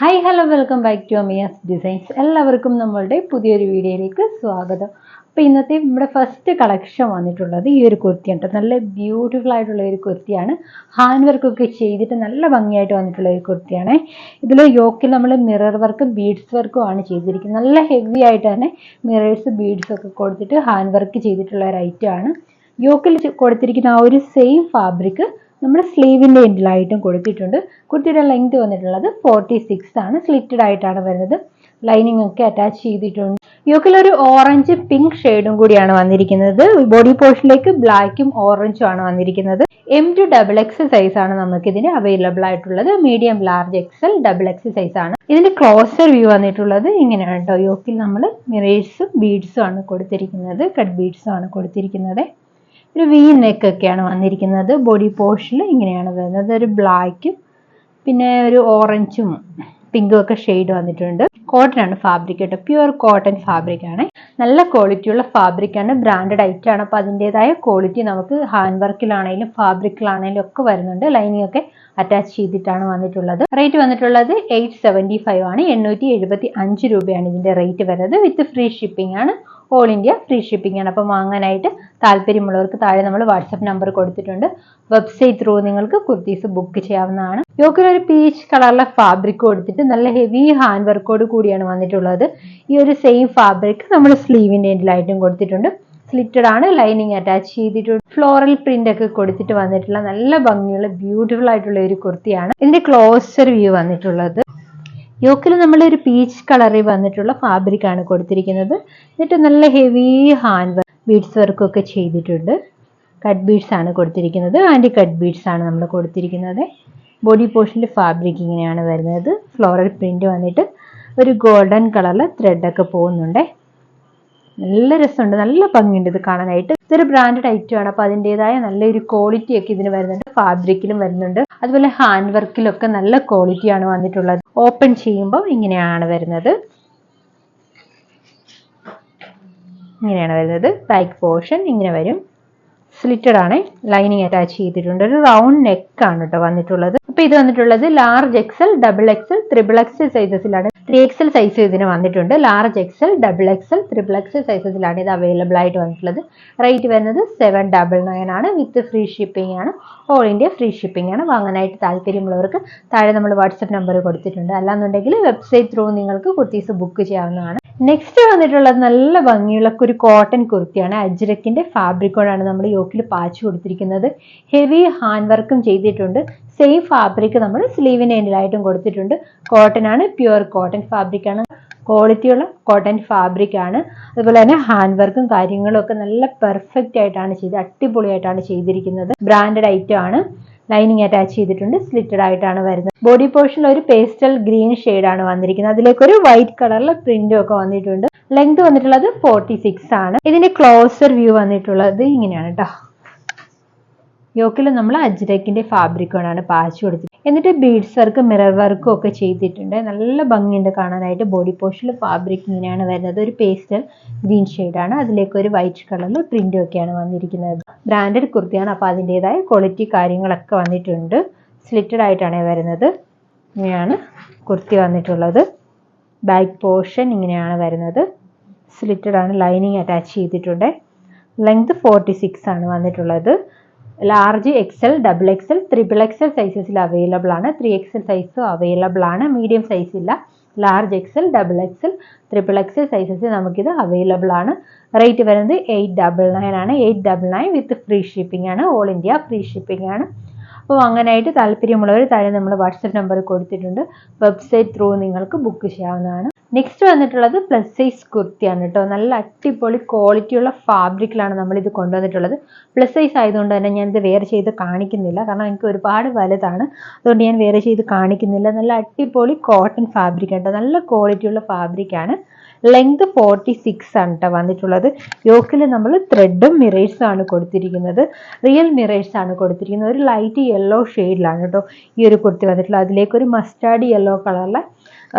Hi hello welcome back to Amiya's designs. എല്ലാവർക്കും നമ്മളുടെ പുതിയൊരു വീഡിയോയിലേക്ക് സ്വാഗതം. അപ്പോൾ ഇന്നത്തെ നമ്മുടെ ഫസ്റ്റ് കളക്ഷൻ വന്നിട്ടുള്ളത് ഈ ഒരു കുർത്തിയാണ്. നല്ല ബ്യൂട്ടിഫുൾ ആയിട്ടുള്ള ഒരു കുർത്തിയാണ്. ഹാൻഡ് വർക്കൊക്കെ ചെയ്തിട്ട് നല്ല ഭംഗിയായിട്ട് വന്നിട്ടുള്ള ഒരു കുർത്തിയാണ്. ഇതിൽ യോക്കിൽ നമ്മൾ മിറർ വർക്കും ബീഡ്സ് വർക്കും ആണ് ചെയ്തിരിക്കുന്നത്. നല്ല ഹെവി ആയിട്ട് തന്നെ മിറേഴ്സ് ബീഡ്സ് ഒക്കെ കൊടുത്തിട്ട് ഹാൻഡ് വർക്ക് ചെയ്തിട്ടുള്ള ഒരു ഐറ്റം ആണ്. യോക്കിൽ കൊടുത്തിരിക്കുന്ന ആ ഒരു സെയിം ഫാബ്രിക് നമ്മുടെ സ്ലീവിൻ്റെ എൻഡിലായിട്ടും കൊടുത്തിട്ടുണ്ട്. കുർത്തിയുടെ ലെങ്ത് വന്നിട്ടുള്ളത് 46 ആണ്. സ്ലിറ്റഡ് ആയിട്ടാണ് വരുന്നത്. ലൈനിങ് ഒക്കെ അറ്റാച്ച് ചെയ്തിട്ടുണ്ട്. യോക്കിലൊരു ഓറഞ്ച് പിങ്ക് ഷെയ്ഡും കൂടിയാണ് വന്നിരിക്കുന്നത്. ബോഡി പോർഷനിലേക്ക് ബ്ലാക്കും ഓറഞ്ചും ആണ് വന്നിരിക്കുന്നത്. M2XX സൈസ് ആണ് നമുക്ക് ഇതിന് അവൈലബിൾ ആയിട്ടുള്ളത്. Medium, large, XL, XX size ആണ്. ഇതിന്റെ ക്ലോസർ വ്യൂ വന്നിട്ടുള്ളത് ഇങ്ങനെയാണ് കേട്ടോ. യോക്കിൽ നമ്മൾ മിറേഴ്സും ബീഡ്സും ആണ് കൊടുത്തിരിക്കുന്നത്. കട്ട് ബീഡ്സും ആണ് കൊടുത്തിരിക്കുന്നത്. ഒരു വി നെക്ക് ഒക്കെയാണ് വന്നിരിക്കുന്നത്. ബോഡി പോർഷനിൽ ഇങ്ങനെയാണ് വരുന്നത്. ഒരു ബ്ലാക്കും പിന്നെ ഒരു ഓറഞ്ചും പിങ്കും ഒക്കെ ഷെയ്ഡ് വന്നിട്ടുണ്ട്. കോട്ടൺ ആണ് ഫാബ്രിക് കേട്ടോ. പ്യുവർ കോട്ടൺ ഫാബ്രിക് ആണ്. നല്ല ക്വാളിറ്റിയുള്ള ഫാബ്രിക് ആണ്. ബ്രാൻഡഡ് ഐറ്റം ആണ്. അപ്പോൾ അതിൻ്റെതായ ക്വാളിറ്റി നമുക്ക് ഹാൻഡ് വർക്കിലാണെങ്കിലും ഫാബ്രിക്കിലാണെങ്കിലും ഒക്കെ വരുന്നുണ്ട്. ലൈനിങ് ഒക്കെ അറ്റാച്ച് ചെയ്തിട്ടാണ് വന്നിട്ടുള്ളത്. റേറ്റ് വന്നിട്ടുള്ളത് 875 ആണ്. 875 രൂപയാണ് ഇതിന്റെ റേറ്റ് വരുന്നത്. വിത്ത് ഫ്രീ ഷിപ്പിംഗ് ആണ്. ഓൾ ഇന്ത്യ ഫ്രീ ഷിപ്പിംഗ് ആണ്. അപ്പം വാങ്ങാനായിട്ട് താല്പര്യമുള്ളവർക്ക് താഴെ നമ്മൾ വാട്സപ്പ് നമ്പർ കൊടുത്തിട്ടുണ്ട്. വെബ്സൈറ്റ് ത്രൂ നിങ്ങൾക്ക് കുർത്തീസ് ബുക്ക് ചെയ്യാവുന്നതാണ്. യോക്കിൽ ഒരു പീച്ച് കളറിലെ ഫാബ്രിക് കൊടുത്തിട്ട് നല്ല ഹെവി ഹാൻഡ് വർക്കോട് കൂടിയാണ് വന്നിട്ടുള്ളത്. ഈ ഒരു സെയിം ഫാബ്രിക് നമ്മൾ സ്ലീവിന്റെ എൻഡിലായിട്ടും കൊടുത്തിട്ടുണ്ട്. സ്ലിറ്റഡ് ആണ്. ലൈനിങ് അറ്റാച്ച് ചെയ്തിട്ടുണ്ട്. ഫ്ലോറൽ പ്രിന്റ് ഒക്കെ കൊടുത്തിട്ട് വന്നിട്ടുള്ള നല്ല ഭംഗിയുള്ള ബ്യൂട്ടിഫുൾ ആയിട്ടുള്ള ഒരു കുർത്തിയാണ്. ഇതിന്റെ ക്ലോസർ വ്യൂ വന്നിട്ടുള്ളത്. യോക്കിൽ നമ്മൾ ഒരു പീച്ച് കളറിൽ വന്നിട്ടുള്ള ഫാബ്രിക് ആണ് കൊടുത്തിരിക്കുന്നത്. എന്നിട്ട് നല്ല ഹെവി ഹാൻഡ് വർക്ക് ബീഡ്സ് വർക്കൊക്കെ ചെയ്തിട്ടുണ്ട്. കട്ട് ബീഡ്സ് ആണ് കൊടുത്തിരിക്കുന്നത്. ആൻറ്റി കട്ട് ബീഡ്സ് ആണ് നമ്മൾ കൊടുത്തിരിക്കുന്നത്. ബോഡി പോർഷനിൽ ഫാബ്രിക് ഇങ്ങനെയാണ് വരുന്നത്. ഫ്ലോറൽ പ്രിന്റ് വന്നിട്ട് ഒരു ഗോൾഡൻ കളറിൽ ത്രെഡ് ഒക്കെ പോകുന്നുണ്ട്. നല്ല രസമുണ്ട്. നല്ല ഭംഗിയുണ്ട് ഇത് കാണാനായിട്ട്. ഇതൊരു ബ്രാൻഡഡ് ഐറ്റം ആണ്. അപ്പോൾ അതിൻ്റെതായ നല്ലൊരു ക്വാളിറ്റി ഒക്കെ ഇതിന് വരുന്നുണ്ട്. ഫാബ്രിക്കിലും വരുന്നുണ്ട്. അതുപോലെ ഹാൻഡ് വർക്കിലൊക്കെ നല്ല ക്വാളിറ്റിയാണ് വന്നിട്ടുള്ളത്. ഓപ്പൺ ചെയ്യുമ്പോൾ ഇങ്ങനെയാണ് വരുന്നത്. ഇങ്ങനെയാണ് വരുന്നത്. ബാക്ക് പോർഷൻ ഇങ്ങനെ വരും. സ്ലിറ്റഡ് ആണ്. ലൈനിങ് അറ്റാച്ച് ചെയ്തിട്ടുണ്ട്. ഒരു റൗണ്ട് നെക്ക് ആണ് കേട്ടോ വന്നിട്ടുള്ളത്. അപ്പൊ ഇത് വന്നിട്ടുള്ളത് large, XL, XXL, XXL സൈസസിലാണ്. 3XL size ഇതിന് വന്നിട്ടുണ്ട്. ലാർജ്, XL, XXL, XXL സൈസസിലാണ് ഇത് അവൈലബിൾ ആയിട്ട് വന്നിട്ടുള്ളത്. റേറ്റ് വരുന്നത് 799 ആണ്. വിത്ത് ഫ്രീ ഷിപ്പിംഗ് ആണ്. ഓൾ ഇന്ത്യ ഫ്രീ ഷിപ്പിംഗ് ആണ്. വാങ്ങാനായിട്ട് താല്പര്യമുള്ളവർക്ക് താഴെ നമ്മൾ വാട്സപ്പ് നമ്പർ കൊടുത്തിട്ടുണ്ട്. അല്ലാന്നുണ്ടെങ്കിൽ വെബ്സൈറ്റ് ത്രൂ നിങ്ങൾക്ക് കുർത്തീസ് ബുക്ക് ചെയ്യാവുന്നതാണ്. നെക്സ്റ്റ് വന്നിട്ടുള്ളത് നല്ല ഭംഗിയുള്ള ഒരു കോട്ടൺ കുർത്തിയാണ്. അജ്രക്കിന്റെ ഫാബ്രിക്കോടാണ് നമ്മൾ യോക്കിൽ പാച്ച് കൊടുത്തിരിക്കുന്നത്. ഹെവി ഹാൻഡ് വർക്കും ചെയ്തിട്ടുണ്ട്. സെയിം ഫാബ്രിക് നമ്മൾ സ്ലീവിന്റെ എൻഡിലായിട്ടും കൊടുത്തിട്ടുണ്ട്. കോട്ടൺ ആണ്. പ്യുവർ കോട്ടൺ ഫാബ്രിക് ആണ്. ക്വാളിറ്റിയുള്ള കോട്ടൺ ഫാബ്രിക് ആണ്. അതുപോലെ തന്നെ ഹാൻഡ് വർക്കും കാര്യങ്ങളും ഒക്കെ നല്ല പെർഫെക്റ്റ് ആയിട്ടാണ് അടിപൊളിയായിട്ടാണ് ചെയ്തിരിക്കുന്നത്. ബ്രാൻഡഡ് ഐറ്റം ആണ്. ലൈനിങ് അറ്റാച്ച് ചെയ്തിട്ടുണ്ട്. സ്ലിറ്റഡ് ആയിട്ടാണ് വരുന്നത്. ബോഡി പോർഷനിൽ ഒരു പേസ്റ്റൽ ഗ്രീൻ ഷെയ്ഡാണ് വന്നിരിക്കുന്നത്. അതിലേക്ക് ഒരു വൈറ്റ് കളറിലെ പ്രിന്റും ഒക്കെ വന്നിട്ടുണ്ട്. ലെങ്ത് വന്നിട്ടുള്ളത് 46 ആണ്. ഇതിന്റെ ക്ലോസർ വ്യൂ വന്നിട്ടുള്ളത് ഇങ്ങനെയാണ് കേട്ടോ. യോക്കിൽ നമ്മൾ അജ്രക്കിന്റെ ഫാബ്രിക്കോടാണ് പാച്ച് കൊടുത്തത്. എന്നിട്ട് ബീഡ്സ് വർക്ക്, മിറർ വർക്കും ഒക്കെ ചെയ്തിട്ടുണ്ട്. നല്ല ഭംഗിയുണ്ട് കാണാനായിട്ട്. ബോഡി പോർഷനിൽ ഫാബ്രിക് ഇങ്ങനെയാണ് വരുന്നത്. ഒരു പേസ്റ്റൽ ഗ്രീൻ ഷെയ്ഡാണ്. അതിലേക്ക് ഒരു വൈറ്റ് കളറിൽ പ്രിന്റും ഒക്കെയാണ് വന്നിരിക്കുന്നത്. ബ്രാൻഡഡ് കുർത്തിയാണ്. അപ്പോൾ അതിൻ്റെതായ ക്വാളിറ്റി കാര്യങ്ങളൊക്കെ വന്നിട്ടുണ്ട്. സ്ലിറ്റഡ് ആയിട്ടാണ് വരുന്നത്. ഇങ്ങനെയാണ് കുർത്തി വന്നിട്ടുള്ളത്. ബാക്ക് പോർഷൻ ഇങ്ങനെയാണ് വരുന്നത്. സ്ലിറ്റഡ് ആണ്. ലൈനിങ് അറ്റാച്ച് ചെയ്തിട്ടുണ്ട്. ലെങ്ത് 46 ആണ് വന്നിട്ടുള്ളത്. ലാർജ്, XL, XXL, XXL സൈസസിൽ അവൈലബിൾ ആണ്. 3XL സൈസും അവൈലബിൾ ആണ്. മീഡിയം സൈസ് ഇല്ല. Large, XL, XXL, XXL sizes നമുക്കിത് അവൈലബിൾ ആണ്. റേറ്റ് വരുന്നത് 899 ആണ്. 899 വിത്ത് ഫ്രീ ഷിപ്പിംഗ് ആണ്. ഓൾ ഇന്ത്യ ഫ്രീ ഷിപ്പിംഗ് ആണ്. അപ്പോൾ അങ്ങനെയായിട്ട് താല്പര്യമുള്ളവർ താഴെ നമ്മൾ വാട്സപ്പ് നമ്പർ കൊടുത്തിട്ടുണ്ട്. വെബ്സൈറ്റ് ത്രൂ നിങ്ങൾക്ക് ബുക്ക് ചെയ്യാവുന്നതാണ്. നെക്സ്റ്റ് വന്നിട്ടുള്ളത് പ്ലസ് സൈസ് കുർത്തിയാണ് കേട്ടോ. നല്ല അടിപൊളി ക്വാളിറ്റിയുള്ള ഫാബ്രിക്കിലാണ് നമ്മൾ ഇത് കൊണ്ടുവന്നിട്ടുള്ളത്. പ്ലസ് സൈസ് ആയതുകൊണ്ട് തന്നെ ഞാൻ ഇത് വേറെ ചെയ്ത് കാണിക്കുന്നില്ല. കാരണം എനിക്ക് ഒരുപാട് വലുതാണ്. അതുകൊണ്ട് ഞാൻ വേറെ ചെയ്ത് കാണിക്കുന്നില്ല. നല്ല അടിപൊളി കോട്ടൺ ഫാബ്രിക് കേട്ടോ. നല്ല ക്വാളിറ്റിയുള്ള ഫാബ്രിക്കാണ്. ലെങ്ത് 46 ആണ് കേട്ടോ വന്നിട്ടുള്ളത്. യോക്കിൽ നമ്മൾ ത്രെഡും മിറേഴ്സും ആണ് കൊടുത്തിരിക്കുന്നത്. റിയൽ മിറേഴ്സ് ആണ് കൊടുത്തിരിക്കുന്നത്. ഒരു ലൈറ്റ് യെല്ലോ ഷെയ്ഡിലാണ് കേട്ടോ ഈ ഒരു കുർത്തി വന്നിട്ടുള്ളത്. അതിലേക്ക് ഒരു മസ്റ്റാർഡ് യെല്ലോ കളറിലെ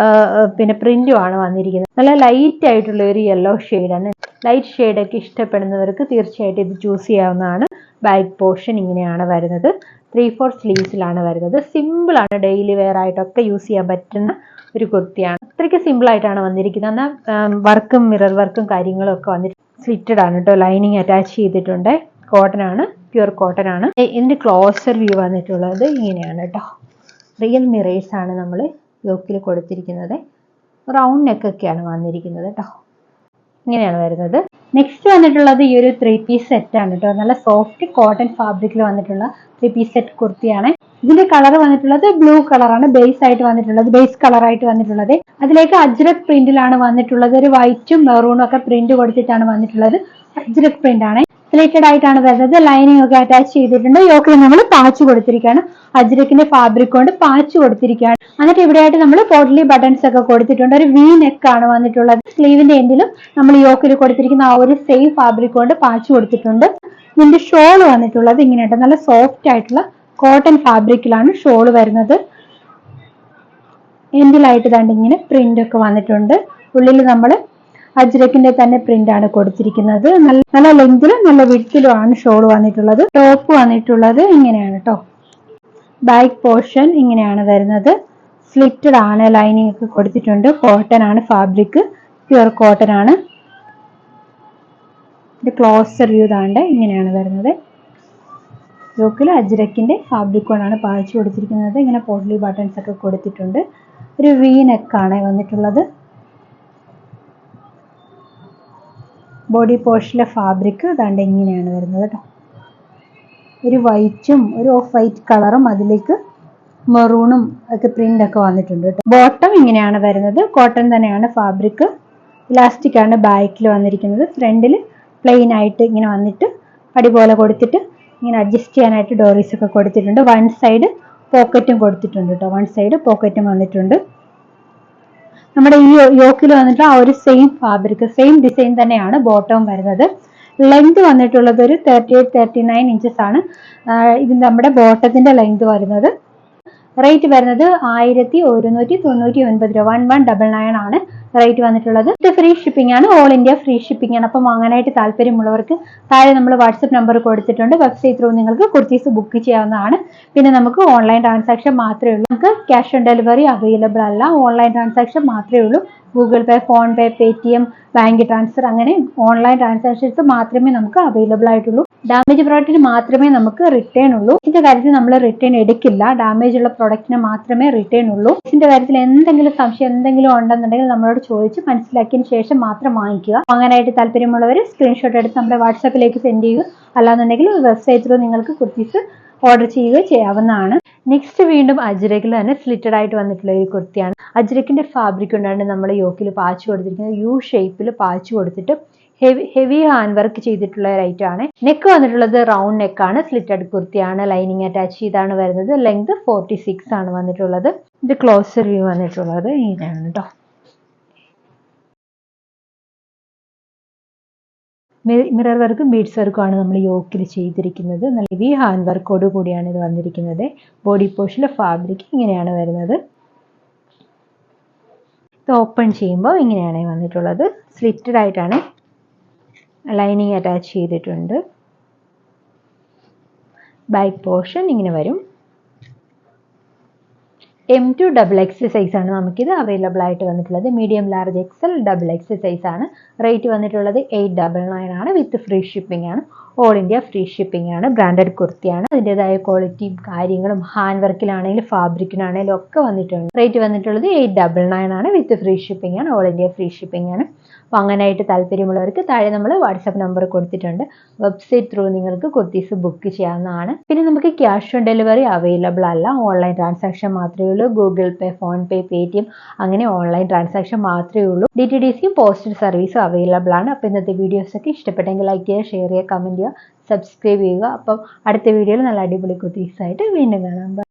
പിന്നെ പ്രിന്റും ആണ് വന്നിരിക്കുന്നത്. നല്ല ലൈറ്റ് ആയിട്ടുള്ള ഒരു യെല്ലോ ഷെയ്ഡാണ്. ലൈറ്റ് ഷെയ്ഡൊക്കെ ഇഷ്ടപ്പെടുന്നവർക്ക് തീർച്ചയായിട്ടും ഇത് ചൂസ് ചെയ്യാവുന്നതാണ്. ബാക്ക് പോർഷൻ ഇങ്ങനെയാണ് വരുന്നത്. 3/4 സ്ലീവ്സിലാണ് വരുന്നത്. സിമ്പിൾ ആണ്, ഡെയിലി വെയർ ആയിട്ടൊക്കെ യൂസ് ചെയ്യാൻ പറ്റുന്ന ഒരു കുർത്തിയാണ്. അത്രയ്ക്ക് സിമ്പിൾ ആയിട്ടാണ് വന്നിരിക്കുന്നത്. എന്നാൽ വർക്കും മിറർ വർക്കും കാര്യങ്ങളും ഒക്കെ വന്നിട്ട് സ്ലിറ്റഡ് ആണ് കേട്ടോ. ലൈനിങ് അറ്റാച്ച് ചെയ്തിട്ടുണ്ട്. കോട്ടൺ ആണ്, പ്യുർ കോട്ടൺ ആണ്. ഇതിന്റെ ക്ലോസർ വ്യൂ വന്നിട്ടുള്ളത് ഇങ്ങനെയാണ് കേട്ടോ. റിയൽ മിറേഴ്സ് ആണ് നമ്മൾ യോക്കിൽ കൊടുത്തിരിക്കുന്നത്. റൗണ്ട് നെക്ക് ഒക്കെയാണ് വന്നിരിക്കുന്നത് കേട്ടോ. ഇങ്ങനെയാണ് വരുന്നത്. നെക്സ്റ്റ് വന്നിട്ടുള്ളത് ഈ ഒരു 3 പീസ് സെറ്റ് ആണ് കേട്ടോ. നല്ല സോഫ്റ്റ് കോട്ടൺ ഫാബ്രിക്കിൽ വന്നിട്ടുള്ള 3 പീസ് സെറ്റ് കുർത്തിയാണ്. ഇതിന്റെ കളർ വന്നിട്ടുള്ളത് ബ്ലൂ കളറാണ് ബേസ് ആയിട്ട് വന്നിട്ടുള്ളത്, ബേസ് കളർ ആയിട്ട് വന്നിട്ടുള്ളത്. അതിലേക്ക് അജ്രക് പ്രിന്റിലാണ് വന്നിട്ടുള്ളത്. ഒരു വൈറ്റും മെറൂണും ഒക്കെ പ്രിന്റ് കൊടുത്തിട്ടാണ് വന്നിട്ടുള്ളത്. അജ്രക് പ്രിന്റ് ആണ്. സ്ലിറ്റഡ് ആയിട്ടാണ് വരുന്നത്. ലൈനിങ് ഒക്കെ അറ്റാച്ച് ചെയ്തിട്ടുണ്ട്. യോക്കിൽ നമ്മൾ പാച്ച് കൊടുത്തിരിക്കുകയാണ്. അജ്രക്കിന്റെ ഫാബ്രിക് കൊണ്ട് പാച്ച് കൊടുത്തിരിക്കുകയാണ്. എന്നിട്ട് ഇവിടെയായിട്ട് നമ്മൾ പോട്ട്ലി ബട്ടൺസ് ഒക്കെ കൊടുത്തിട്ടുണ്ട്. ഒരു വി നെക്ക് ആണ് വന്നിട്ടുള്ളത്. സ്ലീവിന്റെ എൻഡിലും നമ്മൾ യോക്കിൽ കൊടുത്തിരിക്കുന്ന ആ ഒരു സെയിം ഫാബ്രിക് കൊണ്ട് പാച്ച് കൊടുത്തിട്ടുണ്ട്. ഇതിന്റെ ഷോൾ വന്നിട്ടുള്ളത് ഇങ്ങനെയുണ്ട്. നല്ല സോഫ്റ്റ് ആയിട്ടുള്ള കോട്ടൺ ഫാബ്രിക്കിലാണ് ഷോൾ വരുന്നത്. എൻഡിലായിട്ട് ദാണ്ട് ഇങ്ങനെ പ്രിന്റ് ഒക്കെ വന്നിട്ടുണ്ട്. ഉള്ളിൽ നമ്മൾ അജ്രക്കിന്റെ തന്നെ പ്രിന്റ് ആണ് കൊടുത്തിരിക്കുന്നത്. നല്ല ലെങ്തിലും നല്ല വിഡ്ത്തിലും ആണ് ഷോൾ വന്നിട്ടുള്ളത്. ടോപ്പ് വന്നിട്ടുള്ളത് ഇങ്ങനെയാണ് കേട്ടോ. ബാക്ക് പോർഷൻ ഇങ്ങനെയാണ് വരുന്നത്. സ്ലിറ്റഡ് ആണ്, ലൈനിങ് ഒക്കെ കൊടുത്തിട്ടുണ്ട്. കോട്ടൺ ആണ് ഫാബ്രിക്, പ്യുർ കോട്ടൺ ആണ്. ഇത് ക്ലോസർ വ്യൂ താണ്ട് ഇങ്ങനെയാണ് വരുന്നത്. യോക്കിൽ അജ്രക്കിന്റെ ഫാബ്രിക് കൊണ്ടാണ് പാച്ച് കൊടുത്തിരിക്കുന്നത്. ഇങ്ങനെ പോട്ട്ലി ബട്ടൺസ് ഒക്കെ കൊടുത്തിട്ടുണ്ട്. ഒരു വി നെക്കാണ് വന്നിട്ടുള്ളത്. ബോഡി പോർഷനിലെ ഫാബ്രിക് ദാണ്ട് ഇങ്ങനെയാണ് വരുന്നത് കേട്ടോ. ഒരു വൈറ്റും ഒരു ഓഫ് വൈറ്റ് കളറും അതിലേക്ക് മെറൂണും ഒക്കെ പ്രിന്റ് ഒക്കെ വന്നിട്ടുണ്ട് കേട്ടോ. ബോട്ടം ഇങ്ങനെയാണ് വരുന്നത്. കോട്ടൺ തന്നെയാണ് ഫാബ്രിക്. ഇലാസ്റ്റിക് ആണ് ബാക്കിൽ വന്നിരിക്കുന്നത്. ഫ്രണ്ടിൽ പ്ലെയിൻ ആയിട്ട് ഇങ്ങനെ വന്നിട്ട് അടി പോലെ കൊടുത്തിട്ട് ഇങ്ങനെ അഡ്ജസ്റ്റ് ചെയ്യാനായിട്ട് ഡോറീസ് ഒക്കെ കൊടുത്തിട്ടുണ്ട്. വൺ സൈഡ് പോക്കറ്റും കൊടുത്തിട്ടുണ്ട് കേട്ടോ. വൺ സൈഡ് പോക്കറ്റും വന്നിട്ടുണ്ട്. നമ്മുടെ ഈ യോക്കിൽ വന്നിട്ട് ആ ഒരു സെയിം ഫാബ്രിക്, സെയിം ഡിസൈൻ തന്നെയാണ് ബോട്ടവും വരുന്നത്. ലെങ്ത് വന്നിട്ടുള്ളത് ഒരു 38-39 ഇഞ്ചസ് ആണ് ഇത് നമ്മുടെ ബോട്ടത്തിന്റെ ലെങ്ത് വരുന്നത്. റേറ്റ് വരുന്നത് 1199 രൂപ, 1199 ആണ് റേറ്റ് വന്നിട്ടുള്ളത്. ഇത് ഫ്രീ ഷിപ്പിംഗ് ആണ്, ഓൾ ഇന്ത്യ ഫ്രീ ഷിപ്പിംഗ് ആണ്. അപ്പം വാങ്ങാനായിട്ട് താല്പര്യമുള്ളവർക്ക് താഴെ നമ്മൾ വാട്സപ്പ് നമ്പർ കൊടുത്തിട്ടുണ്ട്. വെബ്സൈറ്റ് ത്രൂ നിങ്ങൾക്ക് കുർത്തീസ് ബുക്ക് ചെയ്യാവുന്നതാണ്. പിന്നെ നമുക്ക് ഓൺലൈൻ ട്രാൻസാക്ഷൻ മാത്രമേ ഉള്ളൂ. നമുക്ക് ക്യാഷ് ഓൺ ഡെലിവറി അവൈലബിൾ അല്ല. ഓൺലൈൻ ട്രാൻസാക്ഷൻ മാത്രമേ ഉള്ളൂ. Google Pay, PhonePe, Paytm, bank transfer അങ്ങനെ ഓൺലൈൻ ട്രാൻസാക്ഷൻസ് മാത്രമേ നമുക്ക് അവൈലബിൾ ആയിട്ടുള്ളൂ. ഡാമേജ് പ്രോഡക്റ്റിന് മാത്രമേ നമുക്ക് റിട്ടേൺ ഉള്ളൂ. ഇതിന്റെ കാര്യത്തിൽ നമ്മൾ റിട്ടേൺ എടുക്കില്ല. ഡാമേജ് ഉള്ള പ്രോഡക്റ്റിന് മാത്രമേ റിട്ടേൺ ഉള്ളൂ. ഇതിന്റെ കാര്യത്തിൽ എന്തെങ്കിലും സംശയം എന്തെങ്കിലും ഉണ്ടെന്നുണ്ടെങ്കിൽ നമ്മളോട് ചോദിച്ച് മനസ്സിലാക്കിയതിന് ശേഷം മാത്രം വാങ്ങിക്കുക. വാങ്ങാനായിട്ട് താല്പര്യമുള്ളവർ സ്ക്രീൻഷോട്ട് എടുത്ത് നമ്മുടെ വാട്സാപ്പിലേക്ക് സെൻഡ് ചെയ്യുക. അല്ലാന്നുണ്ടെങ്കിൽ വെബ്സൈറ്റ് ത്രൂ നിങ്ങൾക്ക് കുർത്തീസ് ഓർഡർ ചെയ്യുക ചെയ്യാവുന്നതാണ്. നെക്സ്റ്റ് വീണ്ടും അജ്രക്കിൽ തന്നെ സ്ലിറ്റഡ് ആയിട്ട് വന്നിട്ടുള്ള ഒരു കുർത്തിയാണ്. അജ്രക്കിന്റെ ഫാബ്രിക് കൊണ്ടാണ് നമ്മൾ യോക്കിൽ പാച്ച് കൊടുത്തിരിക്കുന്നത്. യു ഷേപ്പിൽ പാച്ച് കൊടുത്തിട്ട് ഹെവി ഹാൻഡ് വർക്ക് ചെയ്തിട്ടുള്ള ഒരു ഐറ്റം ആണ്. നെക്ക് വന്നിട്ടുള്ളത് റൗണ്ട് നെക്കാണ്. സ്ലിറ്റഡ് കുർത്തിയാണ്. ലൈനിങ് അറ്റാച്ച് ചെയ്താണ് വരുന്നത്. ലെങ്ത് 46 ആണ് വന്നിട്ടുള്ളത്. ഇത് ക്ലോസർ വ്യൂ വന്നിട്ടുള്ളത് ഇങ്ങനെയാണ് കേട്ടോ. മിറർ വർക്കും ബീഡ്സ് വർക്കും ആണ് നമ്മൾ യോക്കിൽ ചെയ്തിരിക്കുന്നത്. നല്ല ഹെവി ഹാൻഡ് വർക്കോട് കൂടിയാണ് ഇത് വന്നിരിക്കുന്നത്. ബോഡി പോർഷനിലെ ഫാബ്രിക് ഇങ്ങനെയാണ് വരുന്നത്. ഇത് ഓപ്പൺ ചെയ്യുമ്പോൾ ഇങ്ങനെയാണ് വന്നിട്ടുള്ളത്. സ്ലിറ്റഡ് ആയിട്ടാണ് ലൈനിങ് അറ്റാച്ച് ചെയ്തിട്ടുണ്ട്. ബാക്ക് പോർഷൻ ഇങ്ങനെ വരും. M2 XXL സൈസ് ആണ് നമുക്കിത് അവൈലബിൾ ആയിട്ട് വന്നിട്ടുള്ളത്. Medium, large, XL, XXL size ആണ്. റേറ്റ് വന്നിട്ടുള്ളത് 899 ആണ്. വിത്ത് ഫ്രീ ഷിപ്പിംഗ് ആണ്. ഓൾ ഇന്ത്യ ഫ്രീ ഷിപ്പിംഗ് ആണ്. ബ്രാൻഡഡ് കുർത്തിയാണ്. അതിൻ്റെതായ ക്വാളിറ്റിയും കാര്യങ്ങളും ഹാൻഡ് വർക്കിലാണെങ്കിലും ഫാബ്രിക്കിനാണെങ്കിലും ഒക്കെ വന്നിട്ടുണ്ട്. റേറ്റ് വന്നിട്ടുള്ളത് 899 ആണ്. വിത്ത് ഫ്രീ ഷിപ്പിംഗ് ആണ്. ഓൾ ഇന്ത്യ ഫ്രീ ഷിപ്പിംഗ് ആണ്. അപ്പോൾ അങ്ങനെയായിട്ട് താല്പര്യമുള്ളവർക്ക് താഴെ നമ്മൾ വാട്സാപ്പ് നമ്പർ കൊടുത്തിട്ടുണ്ട്. വെബ്സൈറ്റ് ത്രൂ നിങ്ങൾക്ക് കുർത്തീസ് ബുക്ക് ചെയ്യാവുന്നതാണ്. പിന്നെ നമുക്ക് ക്യാഷ് ഓൺ ഡെലിവറി അവൈലബിൾ അല്ല. ഓൺലൈൻ ട്രാൻസാക്ഷൻ മാത്രമേ ഉള്ളൂ. Google Pay, PhonePe, Paytm അങ്ങനെ ഓൺലൈൻ ട്രാൻസാക്ഷൻ മാത്രമേ ഉള്ളൂ. DTDCയും പോസ്റ്റൽ സർവീസും അവൈലബിൾ ആണ്. അപ്പോൾ ഇന്നത്തെ വീഡിയോസ് ഒക്കെ ഇഷ്ടപ്പെട്ടെങ്കിൽ ലൈക്ക് ചെയ്യുക, ഷെയർ ചെയ്യുക, കമൻറ്റ് ചെയ്യുക, സബ്സ്ക്രൈബ് ചെയ്യുക. അപ്പം അടുത്ത വീഡിയോയിൽ നല്ല അടിപൊളി കുർത്തീസായിട്ട് വീണ്ടും കാണാം.